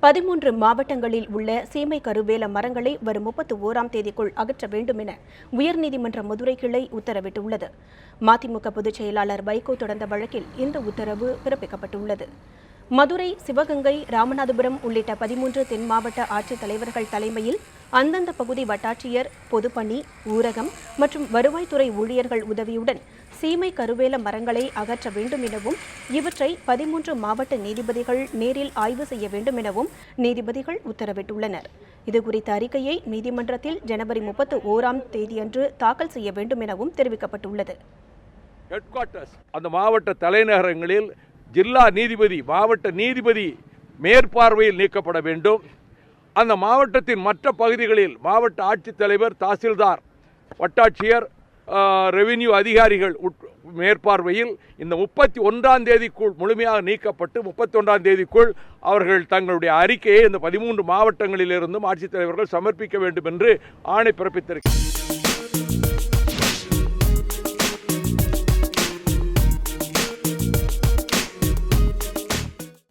13 மாவட்டங்களில் உள்ள சீமை கருவேல மரங்களை வரும் 31ஆம் தேதிக்குள் அகற்ற வேண்டும் என உயர்நீதிமன்ற மதுரை கிளை உத்தரவிட்டுள்ளது. மதிமுக பொதுச் செயலாளர் வைகோ தொடர்ந்த வழக்கில் இந்த உத்தரவு பிறப்பிக்கப்பட்டுள்ளது. மதுரை, சிவகங்கை, ராமநாதபுரம் உள்ளிட்ட 13 தென் மாவட்ட ஆட்சித் தலைவர்கள் தலைமையில் அந்தந்த பகுதி வட்டாட்சியர், பொதுப்பணி, ஊரகம் மற்றும் வருவாய்த்துறை ஊழியர்கள் உதவியுடன் சீமை கருவேல மரங்களை அகற்ற வேண்டும் எனவும் இவற்றை 13 மாவட்ட நீதிபதிகள் நேரில் ஆய்வு செய்ய வேண்டும் எனவும் நீதிபதிகள் உத்தரவிட்டுள்ளனர். இதுகுறித்த அறிக்கையை நீதிமன்றத்தில் ஜனவரி 31ஆம் தேதியன்று தாக்கல் செய்ய வேண்டும் எனவும் தெரிவிக்கப்பட்டுள்ளது. அந்த மாவட்ட தலைநகரங்களில் ஜில்லா நீதிபதி, மாவட்ட நீதிபதி மேற்பார்வையில் நீக்கப்பட வேண்டும். அந்த மாவட்டத்தின் மற்ற பகுதிகளில் மாவட்ட ஆட்சித்தலைவர், தாசில்தார், வட்டாட்சியர், ரெவென்யூ அதிகாரிகள் மேற்பார்வையில் இந்த 31ஆம் தேதிக்குள் முழுமையாக நீக்கப்பட்டு 31ஆம் தேதிக்குள் அவர்கள் தங்களுடைய அறிக்கையை இந்த 13 மாவட்டங்களிலிருந்தும் ஆட்சித்தலைவர்கள் சமர்ப்பிக்க வேண்டும் என்று ஆணை பிறப்பித்திருக்கிறார்.